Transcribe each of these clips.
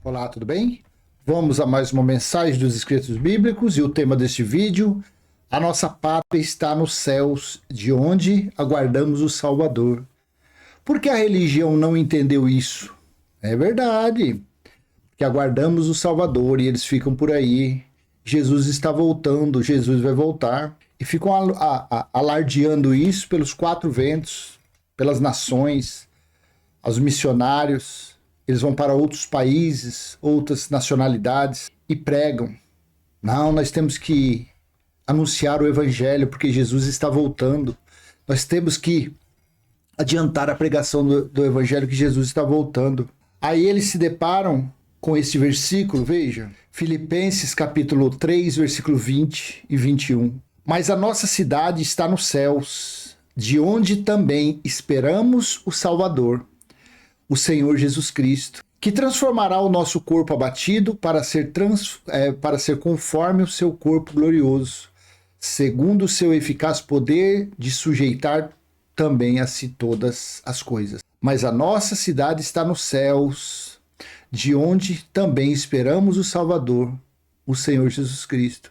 Olá, tudo bem? Vamos a mais uma mensagem dos escritos bíblicos e o tema deste vídeo: a nossa pátria está nos céus, de onde aguardamos o Salvador. Por que a religião não entendeu isso? É verdade, que aguardamos o Salvador e eles ficam por aí. Jesus está voltando, Jesus vai voltar. E ficam alardeando isso pelos quatro ventos, pelas nações, aos missionários. Eles vão para outros países, outras nacionalidades e pregam. Não, nós temos que anunciar o evangelho porque Jesus está voltando. Nós temos que adiantar a pregação do evangelho que Jesus está voltando. Aí eles se deparam com este versículo, veja, Filipenses capítulo 3, versículo 20 e 21. Mas a nossa cidade está nos céus, de onde também esperamos o Salvador, o Senhor Jesus Cristo, que transformará o nosso corpo abatido para ser conforme o seu corpo glorioso, segundo o seu eficaz poder de sujeitar também a si todas as coisas. Mas a nossa cidade está nos céus, de onde também esperamos o Salvador, o Senhor Jesus Cristo.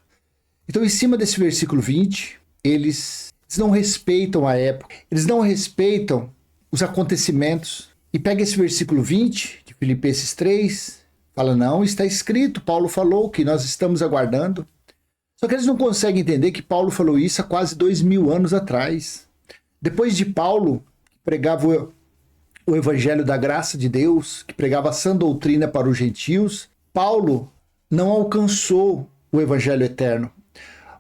Então, em cima desse versículo 20, eles não respeitam a época, eles não respeitam os acontecimentos. E pega esse versículo 20 de Filipenses 3, fala, não, está escrito, Paulo falou que nós estamos aguardando. Só que eles não conseguem entender que Paulo falou isso há quase 2000 anos atrás. Depois de Paulo, que pregava o evangelho da graça de Deus, que pregava a sã doutrina para os gentios, Paulo não alcançou o evangelho eterno.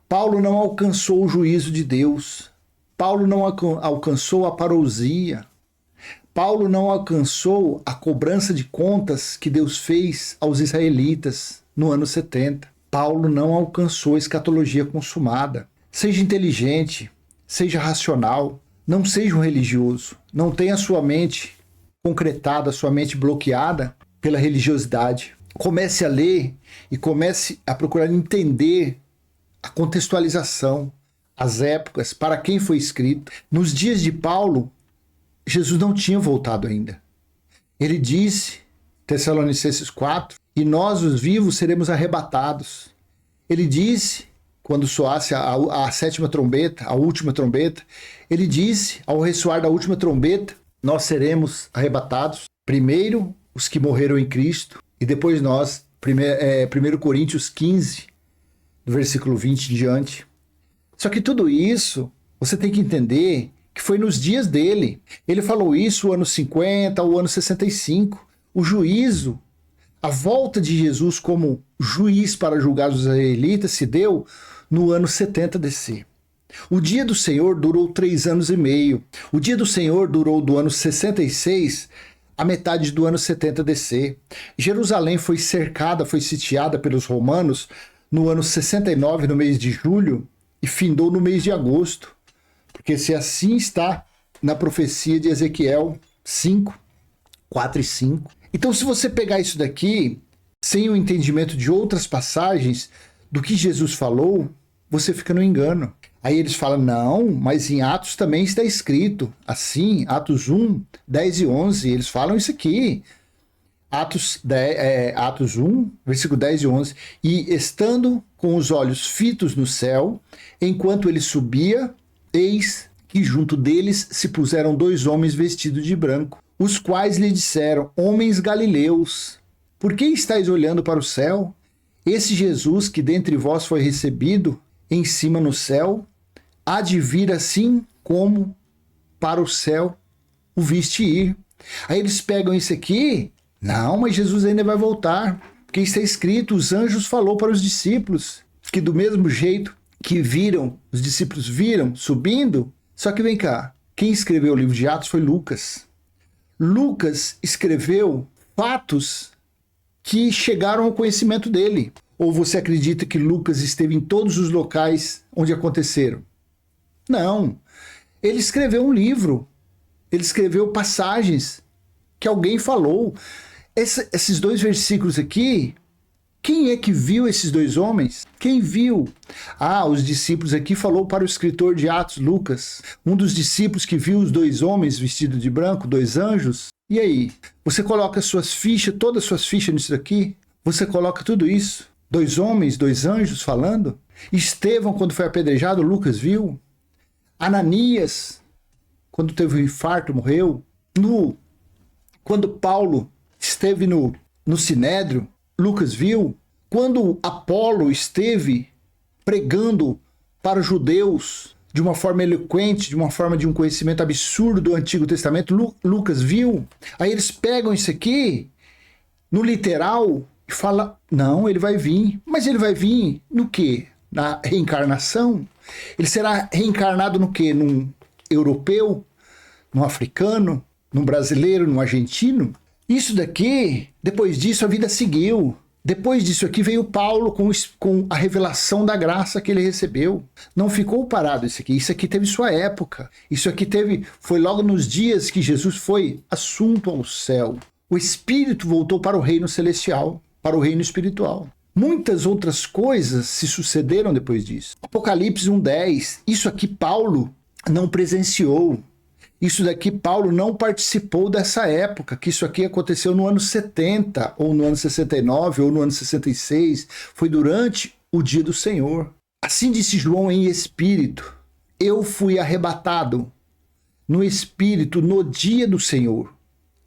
Paulo não alcançou o juízo de Deus. Paulo não alcançou a parousia. Paulo não alcançou a cobrança de contas que Deus fez aos israelitas no ano 70. Paulo não alcançou a escatologia consumada. Seja inteligente, seja racional, não seja um religioso. Não tenha sua mente concretada, sua mente bloqueada pela religiosidade. Comece a ler e comece a procurar entender a contextualização, as épocas, para quem foi escrito. Nos dias de Paulo, Jesus não tinha voltado ainda. Ele disse, Tessalonicenses 4, e nós, os vivos, seremos arrebatados. Ele disse, quando soasse a sétima trombeta, a última trombeta, ele disse, ao ressoar da última trombeta, nós seremos arrebatados. Primeiro, os que morreram em Cristo, e depois nós, 1 Coríntios 15, do versículo 20 em diante. Só que tudo isso, você tem que entender que foi nos dias dele. Ele falou isso no ano 50, o ano 65. O juízo, a volta de Jesus como juiz para julgar os israelitas se deu no ano 70 DC. O dia do Senhor durou 3 anos e meio. O dia do Senhor durou do ano 66 a metade do ano 70 DC. Jerusalém foi cercada, foi sitiada pelos romanos no ano 69, no mês de julho, e findou no mês de agosto. Porque se assim está na profecia de Ezequiel 5, 4 e 5. Então, se você pegar isso daqui, sem o entendimento de outras passagens do que Jesus falou, você fica no engano. Aí eles falam, não, mas em Atos também está escrito assim, Atos 1, 10 e 11, eles falam isso aqui. Atos 1, versículo 10 e 11. E estando com os olhos fitos no céu, enquanto ele subia, eis que junto deles se puseram 2 homens vestidos de branco, os quais lhe disseram, homens galileus, por que estáis olhando para o céu? Esse Jesus que dentre vós foi recebido em cima no céu, há de vir assim como para o céu o viste ir. Aí eles pegam isso aqui, não, mas Jesus ainda vai voltar, porque está escrito, os anjos falou para os discípulos, que do mesmo jeito que viram, os discípulos viram subindo. Só que vem cá, quem escreveu o livro de Atos foi Lucas. Lucas escreveu fatos que chegaram ao conhecimento dele. Ou você acredita que Lucas esteve em todos os locais onde aconteceram? Não. Ele escreveu um livro. Ele escreveu passagens que alguém falou. Esses 2 versículos aqui, quem é que viu esses 2 homens? Quem viu? Os discípulos aqui falou para o escritor de Atos, Lucas. Um dos discípulos que viu os 2 homens vestidos de branco, 2 anjos. E aí? Você coloca suas fichas, todas as suas fichas nisso daqui? Você coloca tudo isso? 2 homens, 2 anjos falando? Estevão, quando foi apedrejado, Lucas viu? Ananias, quando teve um infarto, morreu? Quando Paulo esteve no Sinédrio, Lucas viu? Quando Apolo esteve pregando para os judeus de uma forma eloquente, de uma forma de um conhecimento absurdo do Antigo Testamento, Lucas viu? Aí eles pegam isso aqui no literal e falam, não, ele vai vir. Mas ele vai vir no quê? Na reencarnação? Ele será reencarnado no quê? Num europeu? Num africano? Num brasileiro? Num argentino? Isso daqui, depois disso a vida seguiu. Depois disso aqui veio Paulo com a revelação da graça que ele recebeu. Não ficou parado isso aqui. Isso aqui teve sua época. Isso aqui foi logo nos dias que Jesus foi assunto ao céu. O Espírito voltou para o reino celestial, para o reino espiritual. Muitas outras coisas se sucederam depois disso. Apocalipse 1:10. Isso aqui Paulo não presenciou. Isso daqui Paulo não participou dessa época, que isso aqui aconteceu no ano 70, ou no ano 69, ou no ano 66. Foi durante o dia do Senhor. Assim disse João em espírito: eu fui arrebatado no espírito no dia do Senhor,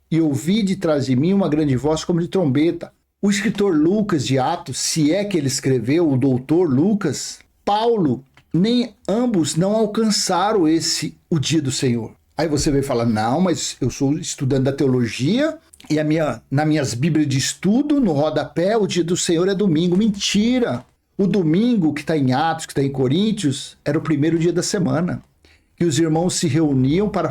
e ouvi de trás de mim uma grande voz como de trombeta. O escritor Lucas de Atos, se é que ele escreveu, o doutor Lucas, Paulo, nem ambos não alcançaram o dia do Senhor. Aí você vai falar, não, mas eu sou estudante da teologia e nas minhas bíblias de estudo, no rodapé, o dia do Senhor é domingo. Mentira! O domingo, que está em Atos, que está em Coríntios, era o primeiro dia da semana. Que os irmãos se reuniam para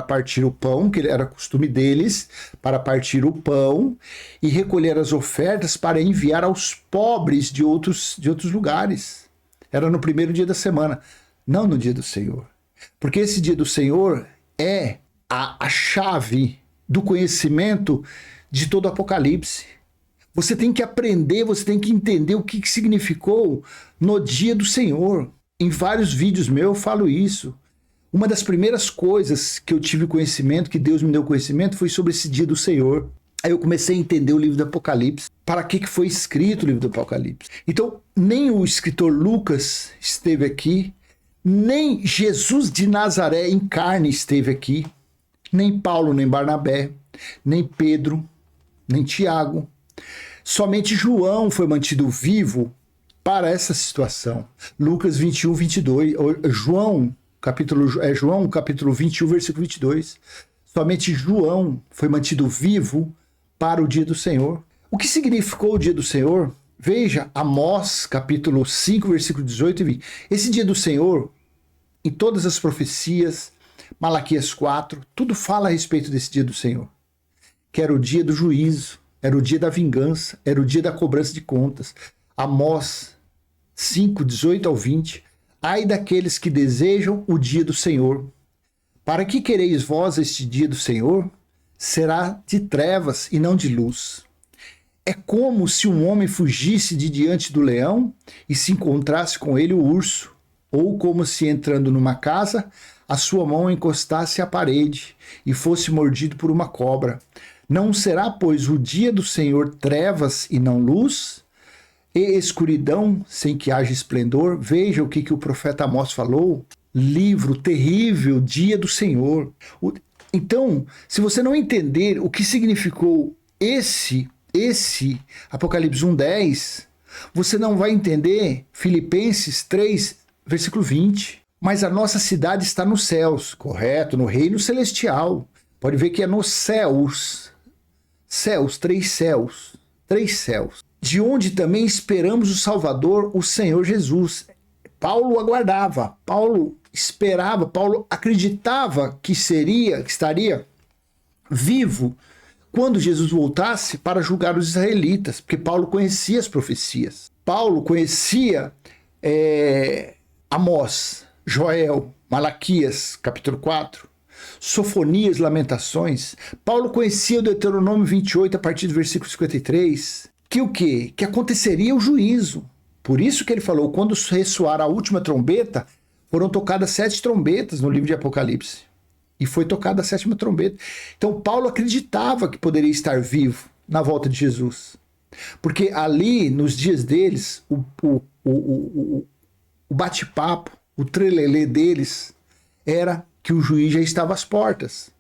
partir o pão, que era costume deles, para partir o pão e recolher as ofertas para enviar aos pobres de outros lugares. Era no primeiro dia da semana, não no dia do Senhor. Porque esse dia do Senhor é a chave do conhecimento de todo o Apocalipse. Você tem que aprender, você tem que entender o que significou no dia do Senhor. Em vários vídeos meus eu falo isso. Uma das primeiras coisas que eu tive conhecimento, que Deus me deu conhecimento, foi sobre esse dia do Senhor. Aí eu comecei a entender o livro do Apocalipse. Para que foi escrito o livro do Apocalipse? Então, nem o escritor Lucas esteve aqui, nem Jesus de Nazaré em carne esteve aqui, nem Paulo, nem Barnabé, nem Pedro, nem Tiago. Somente João foi mantido vivo para essa situação. Lucas 21, 22, João capítulo 21, versículo 22. Somente João foi mantido vivo para o dia do Senhor. O que significou o dia do Senhor? Veja, Amós, capítulo 5, versículo 18 e 20. Esse dia do Senhor, em todas as profecias, Malaquias 4, tudo fala a respeito desse dia do Senhor. Que era o dia do juízo, era o dia da vingança, era o dia da cobrança de contas. Amós 5, 18 ao 20. Ai daqueles que desejam o dia do Senhor. Para que quereis vós este dia do Senhor? Será de trevas e não de luz. É como se um homem fugisse de diante do leão e se encontrasse com ele o urso, ou como se entrando numa casa, a sua mão encostasse à parede e fosse mordido por uma cobra. Não será, pois, o dia do Senhor trevas e não luz? E escuridão sem que haja esplendor? Veja o que o profeta Amós falou. Livro terrível, dia do Senhor. Então, se você não entender o que significou esse Apocalipse 1:10, você não vai entender Filipenses 3, versículo 20. Mas a nossa cidade está nos céus, correto? No reino celestial. Pode ver que é nos céus. Céus, 3 céus. 3 céus. De onde também esperamos o Salvador, o Senhor Jesus. Paulo aguardava, Paulo esperava, Paulo acreditava que estaria vivo quando Jesus voltasse para julgar os israelitas, porque Paulo conhecia as profecias. Paulo conhecia Amós, Joel, Malaquias, capítulo 4, Sofonias, Lamentações. Paulo conhecia o Deuteronômio 28, a partir do versículo 53, que o quê? Que aconteceria o juízo. Por isso que ele falou, quando ressoar a última trombeta, foram tocadas 7 trombetas no livro de Apocalipse. e foi tocada a sétima trombeta. Então Paulo acreditava que poderia estar vivo na volta de Jesus. Porque ali, nos dias deles, o bate-papo, o trelelê deles, era que o juiz já estava às portas.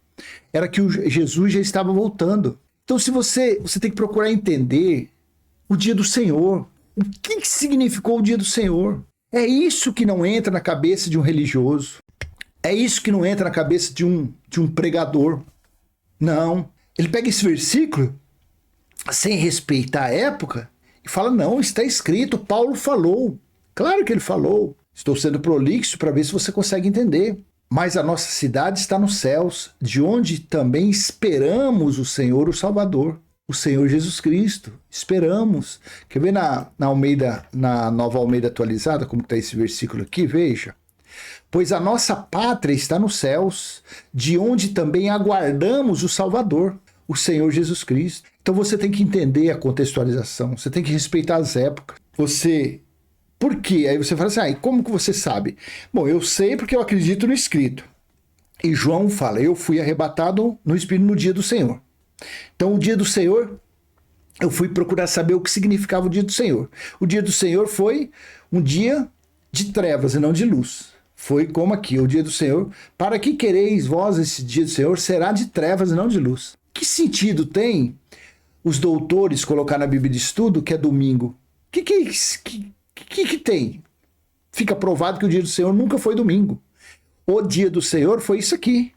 Era que Jesus já estava voltando. Então, se você tem que procurar entender o dia do Senhor. O que significou o dia do Senhor? É isso que não entra na cabeça de um religioso. É isso que não entra na cabeça de um pregador. Não. Ele pega esse versículo, sem respeitar a época, e fala, não, está escrito, Paulo falou. Claro que ele falou. Estou sendo prolixo para ver se você consegue entender. Mas a nossa cidade está nos céus, de onde também esperamos o Senhor, o Salvador, o Senhor Jesus Cristo. Esperamos. Quer ver na Nova Almeida Atualizada, como está esse versículo aqui? Veja. Pois a nossa pátria está nos céus, de onde também aguardamos o Salvador, o Senhor Jesus Cristo. Então você tem que entender a contextualização, você tem que respeitar as épocas. Por quê? Aí você fala assim, e como que você sabe? Bom, eu sei porque eu acredito no escrito. E João fala, eu fui arrebatado no Espírito no dia do Senhor. Então o dia do Senhor, eu fui procurar saber o que significava o dia do Senhor. O dia do Senhor foi um dia de trevas e não de luz. Foi como aqui, o dia do Senhor. Para que quereis vós esse dia do Senhor? Será de trevas e não de luz. Que sentido tem os doutores colocar na Bíblia de estudo que é domingo? Que tem? Fica provado que o dia do Senhor nunca foi domingo. O dia do Senhor foi isso aqui.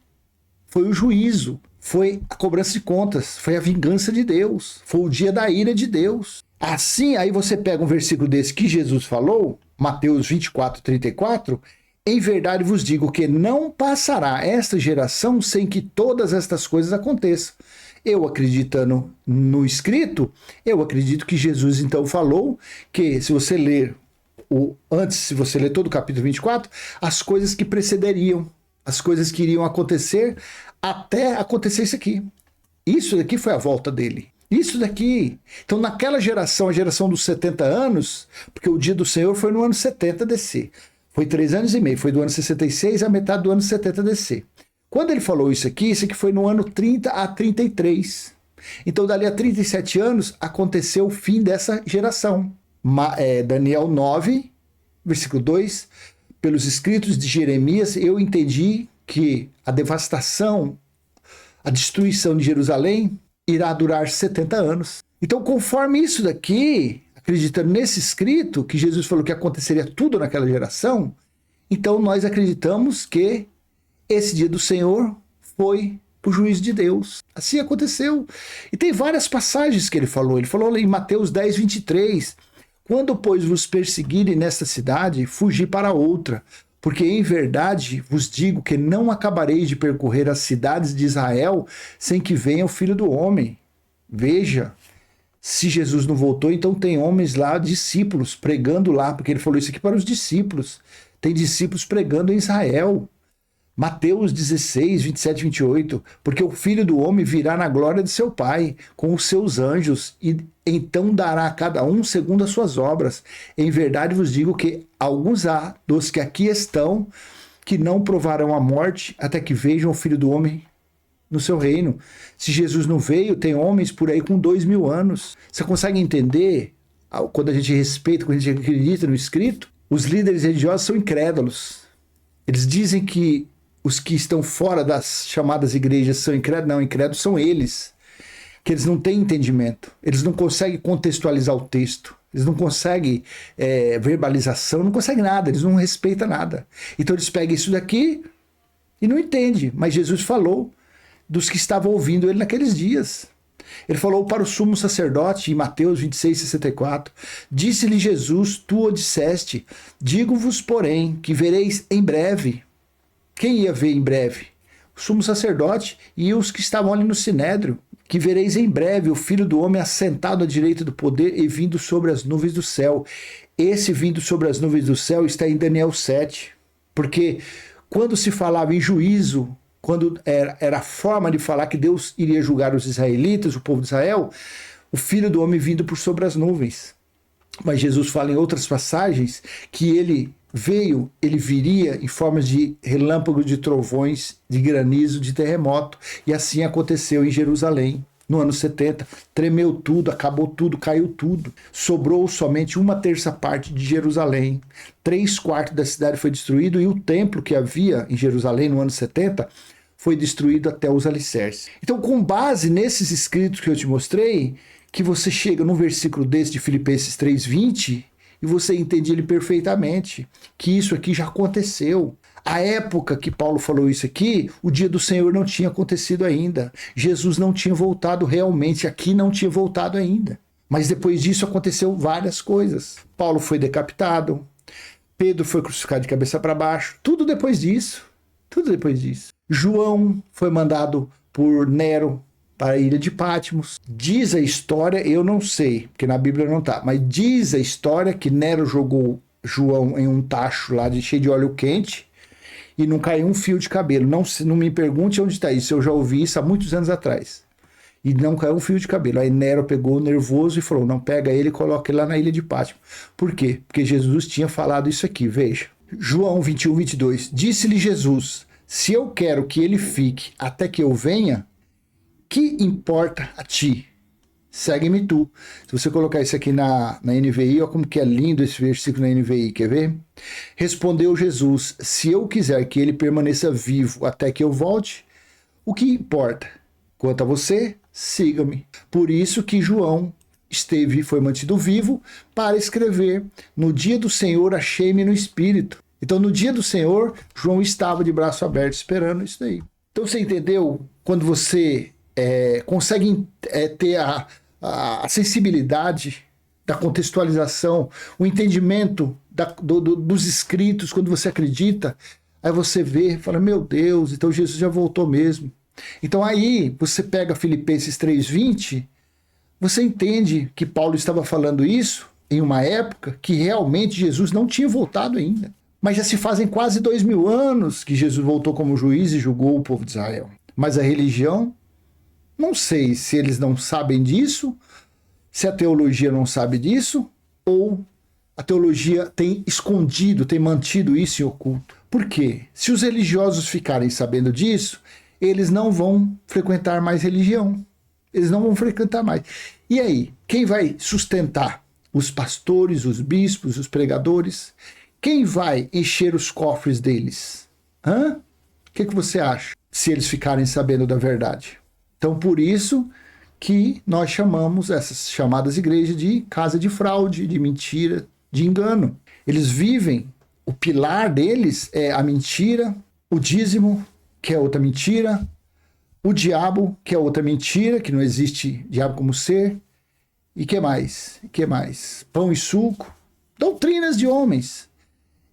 Foi o juízo. Foi a cobrança de contas. Foi a vingança de Deus. Foi o dia da ira de Deus. Assim, aí você pega um versículo desse que Jesus falou, Mateus 24, 34... Em verdade vos digo que não passará esta geração sem que todas estas coisas aconteçam. Eu acreditando no escrito, eu acredito que Jesus então falou que se você ler se você ler todo o capítulo 24, as coisas que precederiam, as coisas que iriam acontecer até acontecer isso aqui. Isso daqui foi a volta dele. Isso daqui. Então naquela geração, a geração dos 70 anos, porque o dia do Senhor foi no ano 70 DC. Foi 3 anos e meio, foi do ano 66 à metade do ano 70 DC. Quando ele falou isso aqui foi no ano 30 a 33. Então, dali a 37 anos, aconteceu o fim dessa geração. Daniel 9, versículo 2, pelos escritos de Jeremias, eu entendi que a devastação, a destruição de Jerusalém irá durar 70 anos. Então, conforme isso daqui, acreditando nesse escrito, que Jesus falou que aconteceria tudo naquela geração, então nós acreditamos que esse dia do Senhor foi o juízo de Deus. Assim aconteceu. E tem várias passagens que ele falou. Ele falou em Mateus 10, 23, quando, pois, vos perseguirem nesta cidade, fugi para outra, porque em verdade vos digo que não acabareis de percorrer as cidades de Israel sem que venha o Filho do Homem. Veja, se Jesus não voltou, então tem homens lá, discípulos, pregando lá, porque ele falou isso aqui para os discípulos. Tem discípulos pregando em Israel. Mateus 16, 27 e 28. Porque o Filho do Homem virá na glória de seu Pai, com os seus anjos, e então dará a cada um segundo as suas obras. Em verdade vos digo que alguns há dos que aqui estão, que não provarão a morte, até que vejam o Filho do Homem no seu reino. Se Jesus não veio, tem homens por aí com 2000 anos. Você consegue entender, quando a gente respeita, quando a gente acredita no escrito? Os líderes religiosos são incrédulos. Eles dizem que os que estão fora das chamadas igrejas são incrédulos. Não, incrédulos são eles. Que eles não têm entendimento. Eles não conseguem contextualizar o texto. Eles não conseguem verbalização, não conseguem nada. Eles não respeitam nada. Então eles pegam isso daqui e não entendem. Mas Jesus falou dos que estavam ouvindo ele naqueles dias. Ele falou para o sumo sacerdote, em Mateus 26, 64, disse-lhe Jesus, tu o disseste, digo-vos, porém, que vereis em breve. Quem ia ver em breve? O sumo sacerdote e os que estavam ali no sinédrio, que vereis em breve o Filho do Homem assentado à direita do poder e vindo sobre as nuvens do céu. Esse vindo sobre as nuvens do céu está em Daniel 7, porque quando se falava em juízo, quando era a forma de falar que Deus iria julgar os israelitas, o povo de Israel, o Filho do Homem vindo por sobre as nuvens. Mas Jesus fala em outras passagens que ele veio, ele viria em forma de relâmpagos, de trovões, de granizo, de terremoto. E assim aconteceu em Jerusalém. No ano 70, tremeu tudo, acabou tudo, caiu tudo. Sobrou somente 1/3 de Jerusalém. 3/4 da cidade foi destruído e o templo que havia em Jerusalém no ano 70 foi destruído até os alicerces. Então, com base nesses escritos que eu te mostrei, que você chega num versículo desse de Filipenses 3:20 e você entende ele perfeitamente, que isso aqui já aconteceu. A época que Paulo falou isso aqui, o dia do Senhor não tinha acontecido ainda. Jesus não tinha voltado realmente, aqui não tinha voltado ainda. Mas depois disso aconteceu várias coisas. Paulo foi decapitado, Pedro foi crucificado de cabeça para baixo, tudo depois disso. Tudo depois disso. João foi mandado por Nero para a ilha de Patmos. Diz a história, eu não sei, porque na Bíblia não está, mas diz a história que Nero jogou João em um tacho lá cheio de óleo quente e não caiu um fio de cabelo. Não me pergunte onde está isso, eu já ouvi isso há muitos anos atrás. E não caiu um fio de cabelo. Aí Nero pegou nervoso e falou, não, pega ele e coloca ele lá na ilha de Patmos. Por quê? Porque Jesus tinha falado isso aqui, veja. João 21:22. Disse-lhe Jesus, se eu quero que ele fique até que eu venha, que importa a ti? Segue-me tu. Se você colocar isso aqui na NVI, olha como que é lindo esse versículo na NVI, quer ver? Respondeu Jesus, se eu quiser que ele permaneça vivo até que eu volte, o que importa? Quanto a você, siga-me. Por isso que João foi mantido vivo para escrever, no dia do Senhor achei-me no Espírito. Então no dia do Senhor, João estava de braço aberto esperando isso daí. Então você entendeu? Quando você consegue ter a sensibilidade da contextualização, o entendimento dos escritos, quando você acredita, aí você vê, fala, meu Deus, então Jesus já voltou mesmo. Então aí você pega Filipenses 3:20, você entende que Paulo estava falando isso em uma época que realmente Jesus não tinha voltado ainda. Mas já se fazem quase 2000 anos que Jesus voltou como juiz e julgou o povo de Israel. Mas a religião, não sei se eles não sabem disso, se a teologia não sabe disso, ou a teologia tem escondido, tem mantido isso em oculto. Por quê? Se os religiosos ficarem sabendo disso, eles não vão frequentar mais religião. Eles não vão frequentar mais. E aí, quem vai sustentar? Os pastores, os bispos, os pregadores? Quem vai encher os cofres deles? O que você acha? Se eles ficarem sabendo da verdade. Então, por isso que nós chamamos essas chamadas igrejas de casa de fraude, de mentira, de engano. Eles vivem, o pilar deles é a mentira, o dízimo, que é outra mentira, o diabo, que é outra mentira, que não existe diabo como ser, e que mais? Que mais? Pão e suco, doutrinas de homens,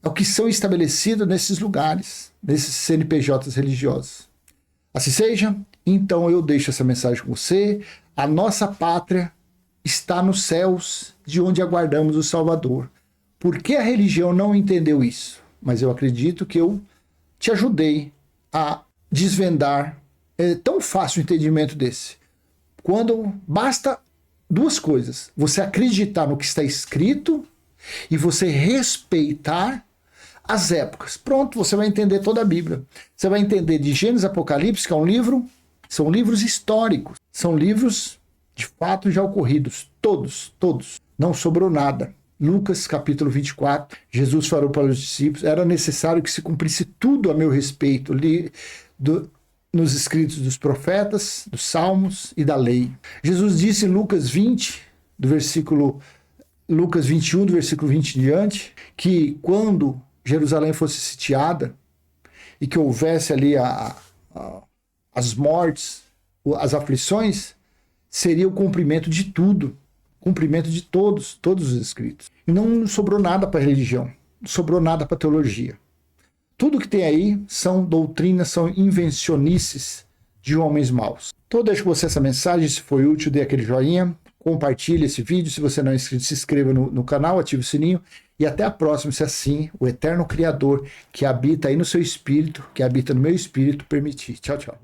é o que são estabelecidos nesses lugares, nesses CNPJs religiosos. Assim seja, então eu deixo essa mensagem com você, a nossa pátria está nos céus, de onde aguardamos o Salvador. Por que a religião não entendeu isso? Mas eu acredito que eu te ajudei a desvendar. É tão fácil o entendimento desse. Quando basta duas coisas. Você acreditar no que está escrito e você respeitar as épocas. Pronto, você vai entender toda a Bíblia. Você vai entender de Gênesis a Apocalipse, que é um livro, são livros históricos. São livros de fatos já ocorridos. Todos. Não sobrou nada. Lucas capítulo 24, Jesus falou para os discípulos, era necessário que se cumprisse tudo a meu respeito, nos escritos dos profetas, dos salmos e da lei. Jesus disse em Lucas 20, Lucas 21, do versículo 20 em diante, que quando Jerusalém fosse sitiada e que houvesse ali as mortes, as aflições, seria o cumprimento de tudo. Cumprimento de todos os escritos. E não sobrou nada para a religião, não sobrou nada para a teologia. Tudo que tem aí são doutrinas, são invencionices de homens maus. Então eu deixo com você essa mensagem, se foi útil, dê aquele joinha, compartilhe esse vídeo, se você não é inscrito, se inscreva no canal, ative o sininho e até a próxima, se assim o eterno Criador que habita aí no seu espírito, que habita no meu espírito, permitir. Tchau, tchau.